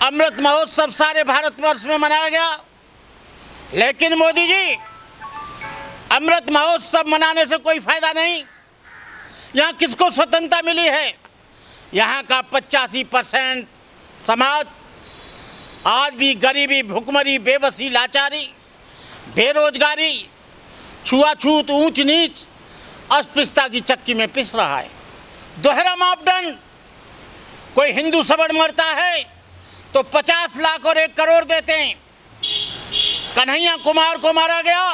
अमृत महोत्सव सारे भारतवर्ष में मनाया गया, लेकिन मोदी जी, अमृत महोत्सव मनाने से कोई फायदा नहीं। यहाँ किसको स्वतंत्रता मिली है? यहाँ का 85% समाज आज भी गरीबी, भुखमरी, बेबसी, लाचारी, बेरोजगारी, छुआछूत, ऊंच नीच, अस्पृश्यता की चक्की में पिस रहा है। दोहरा मापदंड, कोई हिंदू सवर्ण मरता है तो 50 लाख और 1 करोड़ देते हैं। कन्हैया कुमार को मारा गया,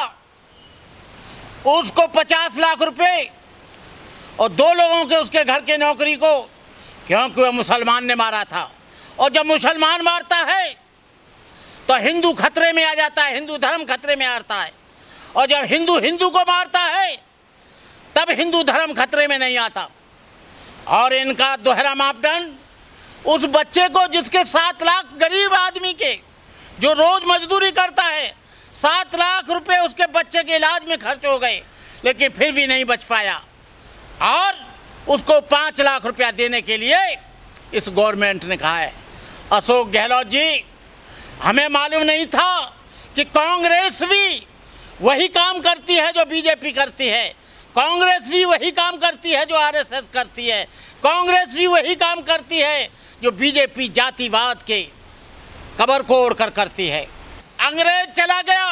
उसको 50 लाख रुपए, और 2 लोगों के उसके घर के नौकरी को, क्योंकि वह मुसलमान ने मारा था। और जब मुसलमान मारता है तो हिंदू खतरे में आ जाता है, हिंदू धर्म खतरे में आता है। और जब हिंदू हिंदू को मारता है तब हिंदू धर्म खतरे में नहीं आता। और इनका दोहरा मापदंड, उस बच्चे को जिसके 7 लाख, गरीब आदमी के जो रोज मजदूरी करता है, 7 लाख रुपए उसके बच्चे के इलाज में खर्च हो गए, लेकिन फिर भी नहीं बच पाया। और उसको 5 लाख रुपया देने के लिए इस गवर्नमेंट ने कहा है। अशोक गहलोत जी, हमें मालूम नहीं था कि कांग्रेस भी वही काम करती है जो बीजेपी करती है, कांग्रेस भी वही काम करती है जो आरएसएस करती है, कांग्रेस भी वही काम करती है जो बीजेपी जातिवाद के कबर को ओढ़कर करती है। अंग्रेज चला गया,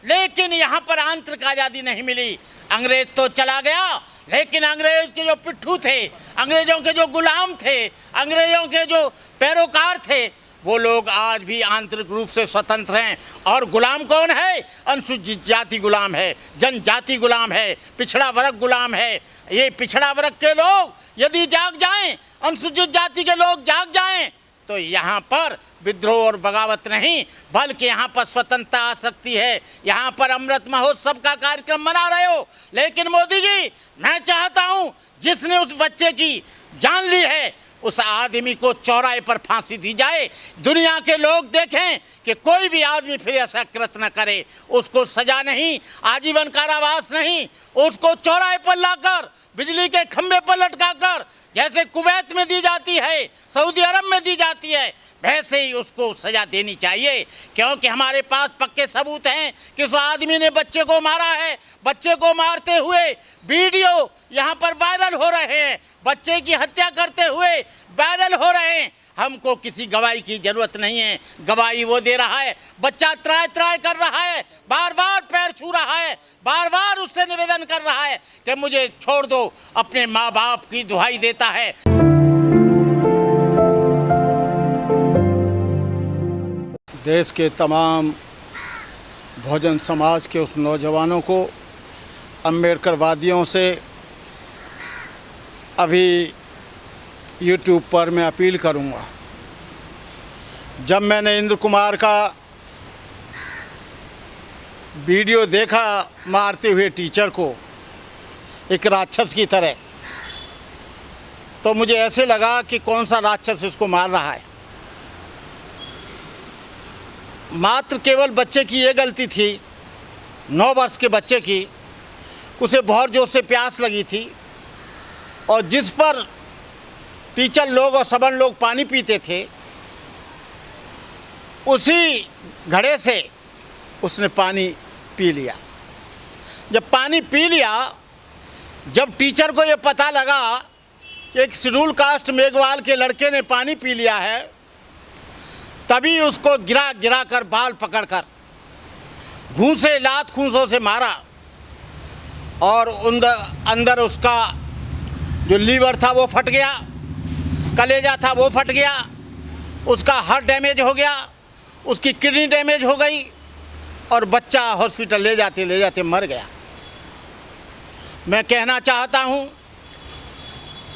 लेकिन यहाँ पर आंतरिक आज़ादी नहीं मिली। अंग्रेज तो चला गया, लेकिन अंग्रेज के जो पिट्ठू थे, अंग्रेजों के जो गुलाम थे, अंग्रेजों के जो पैरोकार थे, वो लोग आज भी आंतरिक रूप से स्वतंत्र हैं। और गुलाम कौन है? अनुसूचित जाति गुलाम है, जनजाति गुलाम है, पिछड़ा वर्ग गुलाम है। ये पिछड़ा वर्ग के लोग यदि जाग जाएं, अनुसूचित जाति के लोग जाग जाएं, तो यहाँ पर विद्रोह और बगावत नहीं, बल्कि यहाँ पर स्वतंत्रता आ सकती है। यहाँ पर अमृत महोत्सव का कार्यक्रम मना रहे हो, लेकिन मोदी जी, मैं चाहता हूँ जिसने उस बच्चे की जान ली है, उस आदमी को चौराहे पर फांसी दी जाए। दुनिया के लोग देखें कि कोई भी आदमी फिर ऐसा कृत्य न करे। उसको सजा नहीं, आजीवन कारावास नहीं, उसको चौराहे पर लाकर, बिजली के खंभे पर लटकाकर, जैसे कुवैत में दी जाती है, सऊदी अरब में दी जाती है, वैसे ही उसको सजा देनी चाहिए। क्योंकि हमारे पास पक्के सबूत हैं कि उस आदमी ने बच्चे को मारा है। बच्चे को मारते हुए वीडियो यहाँ पर वायरल हो रहे हैं, बच्चे की हत्या करते हुए वायरल हो रहे हैं। हमको किसी गवाही की जरूरत नहीं है, गवाही वो दे रहा है। बच्चा त्राय त्राय कर रहा है, बार बार पैर छू रहा है, बार बार उससे निवेदन कर रहा है कि मुझे छोड़ दो, अपने माँ बाप की दुहाई देता है। देश के तमाम बहुजन समाज के उस नौजवानों को, अम्बेडकरवादियों से अभी यूट्यूब पर मैं अपील करूंगा। जब मैंने इंद्र कुमार का वीडियो देखा मारते हुए टीचर को एक राक्षस की तरह, तो मुझे ऐसे लगा कि कौन सा राक्षस इसको मार रहा है। मात्र केवल बच्चे की ये गलती थी, 9 वर्ष के बच्चे की, उसे बहुत जोर से प्यास लगी थी, और जिस पर टीचर लोग और सवर्ण लोग पानी पीते थे, उसी घड़े से उसने पानी पी लिया। जब पानी पी लिया, जब टीचर को ये पता लगा कि एक शेड्यूल कास्ट मेघवाल के लड़के ने पानी पी लिया है, तभी उसको गिरा कर बाल पकड़कर घूंसे, लात खूंसों से मारा, और अंदर उसका जो लीवर था वो फट गया, कलेजा था वो फट गया, उसका हार्ट डैमेज हो गया, उसकी किडनी डैमेज हो गई, और बच्चा हॉस्पिटल ले जाते मर गया। मैं कहना चाहता हूँ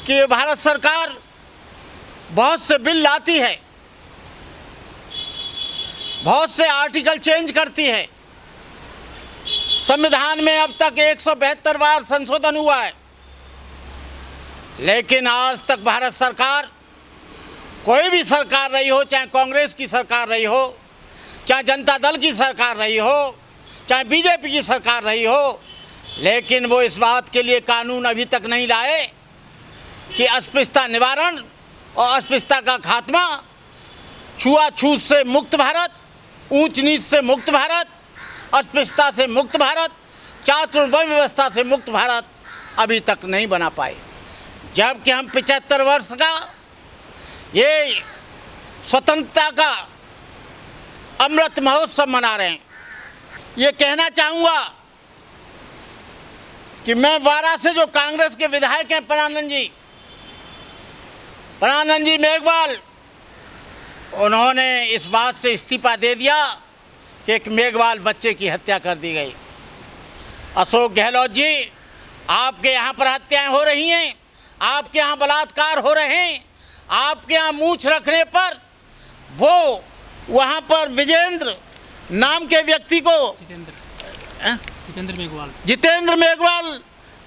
कि भारत सरकार बहुत से बिल लाती है, बहुत से आर्टिकल चेंज करती है। संविधान में अब तक 172 बार संशोधन हुआ है, लेकिन आज तक भारत सरकार, कोई भी सरकार रही हो, चाहे कांग्रेस की सरकार रही हो, चाहे जनता दल की सरकार रही हो, चाहे बीजेपी की सरकार रही हो, लेकिन वो इस बात के लिए कानून अभी तक नहीं लाए कि अस्पृश्यता निवारण और अस्पृश्यता का खात्मा छुआछूत से मुक्त भारत, ऊंच नीच से मुक्त भारत, अस्पृश्यता से मुक्त भारत, चातुर्वर्ण व्यवस्था से मुक्त भारत अभी तक नहीं बना पाए। जबकि हम 75 वर्ष का ये स्वतंत्रता का अमृत महोत्सव मना रहे हैं। ये कहना चाहूँगा कि मैं वारा से जो कांग्रेस के विधायक हैं प्रणवानंद जी मेघवाल, उन्होंने इस बात से इस्तीफा दे दिया कि एक मेघवाल बच्चे की हत्या कर दी गई। अशोक गहलोत जी, आपके यहाँ पर हत्याएं हो रही हैं, आपके यहाँ बलात्कार हो रहे हैं, आपके यहाँ मूंछ रखने पर वो वहाँ पर विजेंद्र नाम के व्यक्ति को जितेंद्र मेघवाल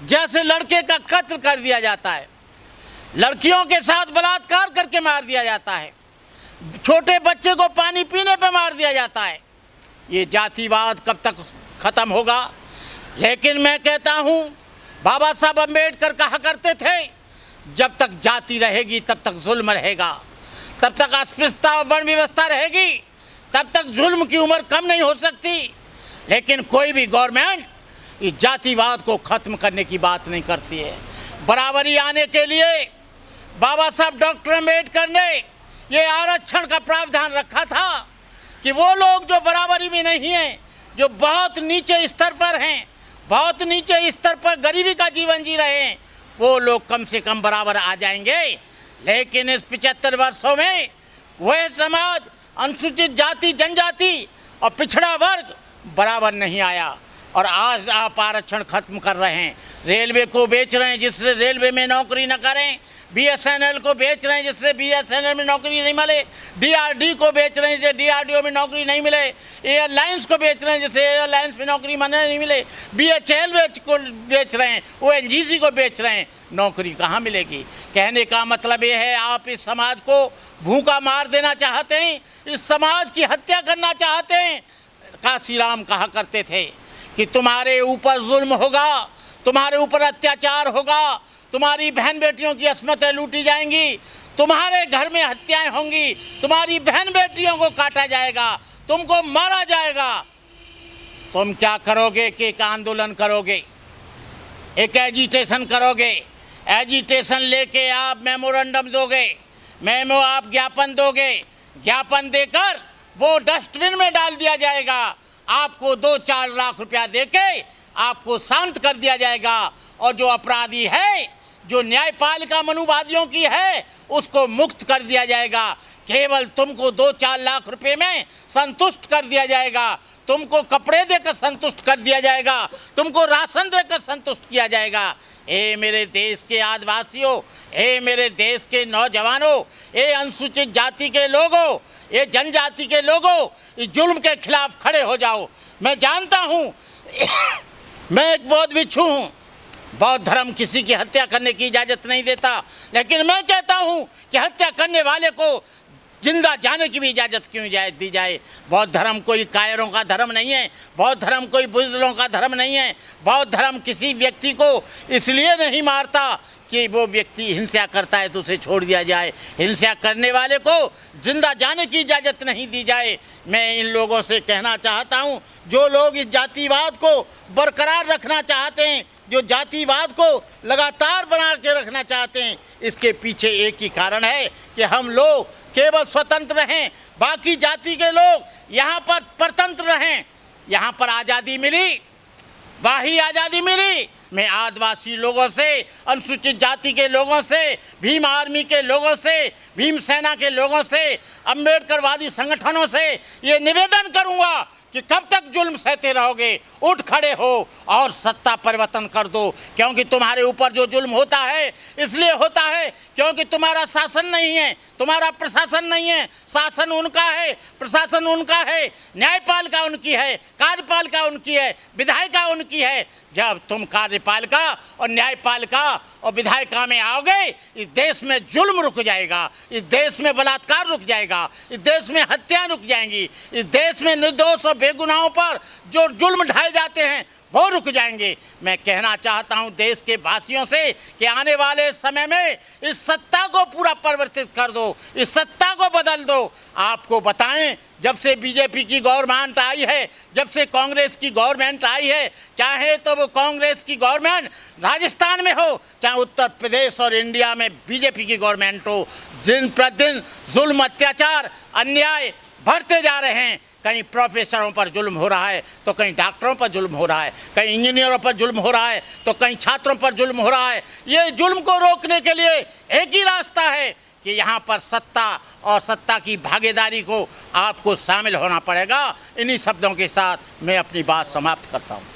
जैसे लड़के का कत्ल कर दिया जाता है, लड़कियों के साथ बलात्कार करके मार दिया जाता है, छोटे बच्चे को पानी पीने पे मार दिया जाता है। ये जातिवाद कब तक खत्म होगा? लेकिन मैं कहता हूँ, बाबा साहब अम्बेडकर कहा करते थे, जब तक जाति रहेगी तब तक जुल्म रहेगा, तब तक अस्पृश्यता और वर्ण व्यवस्था रहेगी, तब तक जुल्म की उम्र कम नहीं हो सकती। लेकिन कोई भी गवर्नमेंट इस जातिवाद को खत्म करने की बात नहीं करती है। बराबरी आने के लिए बाबा साहब डॉक्टर अम्बेडकर ने ये आरक्षण का प्रावधान रखा था कि वो लोग जो बराबरी में नहीं हैं, जो बहुत नीचे स्तर पर हैं, बहुत नीचे स्तर पर गरीबी का जीवन जी रहे हैं, वो लोग कम से कम बराबर आ जाएंगे। लेकिन इस 75 वर्षों में वह समाज, अनुसूचित जाति, जनजाति और पिछड़ा वर्ग बराबर नहीं आया। और आज आप आरक्षण खत्म कर रहे हैं, रेलवे को बेच रहे हैं जिससे रेलवे में नौकरी न करें, BSNL को बेच रहे हैं जिससे BSNL में नौकरी नहीं मिले, DRD को बेच रहे हैं जिससे DRDO में नौकरी नहीं मिले, एयरलाइंस को बेच रहे हैं जिससे एयरलाइंस में नौकरी नहीं मिले, BHL को बेच रहे हैं, ONGC को बेच रहे हैं, नौकरी कहाँ मिलेगी? कहने का मतलब ये है, आप इस समाज को भूखा मार देना चाहते हैं, इस समाज की हत्या करना चाहते हैं। काशीराम कहा करते थे कि तुम्हारे ऊपर जुल्म होगा, तुम्हारे ऊपर अत्याचार होगा, तुम्हारी बहन बेटियों की अस्मतें लूटी जाएंगी, तुम्हारे घर में हत्याएं होंगी, तुम्हारी बहन बेटियों को काटा जाएगा, तुमको मारा जाएगा। तुम क्या करोगे कि एक आंदोलन करोगे, एक एजिटेशन करोगे, एजिटेशन लेके आप मेमोरेंडम दोगे, आप ज्ञापन दोगे, ज्ञापन देकर वो डस्टबिन में डाल दिया जाएगा, आपको 2-4 लाख रुपया देके आपको शांत कर दिया जाएगा। और जो अपराधी है, जो न्यायपालिका मनुवादियों की है, उसको मुक्त कर दिया जाएगा। केवल तुमको 2-4 लाख रुपए में संतुष्ट कर दिया जाएगा, तुमको कपड़े देकर संतुष्ट कर दिया जाएगा, तुमको राशन देकर संतुष्ट किया जाएगा। ए मेरे देश के आदिवासियों, ए मेरे देश के नौजवानों, ए अनुसूचित जाति के लोगों, ये जनजाति के लोगों, इस जुल्म के खिलाफ खड़े हो जाओ। मैं जानता हूँ मैं एक बौद्ध भिक्षु हूँ, बौद्ध धर्म किसी की हत्या करने की इजाज़त नहीं देता, लेकिन मैं कहता हूँ कि हत्या करने वाले को जिंदा जाने की भी इजाज़त क्यों दी जाए। बौद्ध धर्म कोई कायरों का धर्म नहीं है, बौद्ध धर्म कोई बुज़दिलों का धर्म नहीं है। बौद्ध धर्म किसी व्यक्ति को इसलिए नहीं मारता कि वो व्यक्ति हिंसा करता है तो उसे छोड़ दिया जाए, हिंसा करने वाले को जिंदा जाने की इजाज़त नहीं दी जाए। मैं इन लोगों से कहना चाहता हूँ, जो लोग इस जातिवाद को बरकरार रखना चाहते हैं, जो जातिवाद को लगातार बना के रखना चाहते हैं, इसके पीछे एक ही कारण है कि हम लोग केवल स्वतंत्र रहें, बाकी जाति के लोग यहाँ पर परतंत्र रहें। यहाँ पर आज़ादी मिली, वाही आज़ादी मिली। मैं आदिवासी लोगों से, अनुसूचित जाति के लोगों से, भीम आर्मी के लोगों से, भीम सेना के लोगों से, अम्बेडकरवादी संगठनों से ये निवेदन करूँगा कि कब तक जुल्म सहते रहोगे? उठ खड़े हो और सत्ता परिवर्तन कर दो, क्योंकि तुम्हारे ऊपर जो जुल्म होता है इसलिए होता है क्योंकि तुम्हारा शासन नहीं है, तुम्हारा प्रशासन नहीं है। शासन उनका है, प्रशासन उनका है, न्यायपालिका उनकी है, कार्यपालिका उनकी है, विधायिका उनकी है। जब तुम कार्यपालिका और न्यायपालिका और विधायिका में आओगे, इस देश में जुल्म रुक जाएगा, इस देश में बलात्कार रुक जाएगा, इस देश में हत्याएं रुक जाएंगी, इस देश में निर्दोष और बेगुनाहों पर जो जुल्म ढाए जाते हैं वो रुक जाएंगे। मैं कहना चाहता हूं देश के वासियों से कि आने वाले समय में इस सत्ता को पूरा परिवर्तित कर दो, इस सत्ता को बदल दो। आपको बताएं, जब से बीजेपी की गवर्नमेंट आई है, जब से कांग्रेस की गवर्नमेंट आई है, चाहे तो वो कांग्रेस की गवर्नमेंट राजस्थान में हो, चाहे उत्तर प्रदेश और इंडिया में बीजेपी की गवर्नमेंट हो, दिन प्रतिदिन जुल्म, अत्याचार, अन्याय बढ़ते जा रहे हैं। कहीं प्रोफेसरों पर जुल्म हो रहा है तो कहीं डॉक्टरों पर जुल्म हो रहा है, कहीं इंजीनियरों पर जुल्म हो रहा है तो कहीं छात्रों पर जुल्म हो रहा है। ये जुल्म को रोकने के लिए एक ही रास्ता है कि यहाँ पर सत्ता और सत्ता की भागीदारी को आपको शामिल होना पड़ेगा। इन्हीं शब्दों के साथ मैं अपनी बात समाप्त करता हूँ।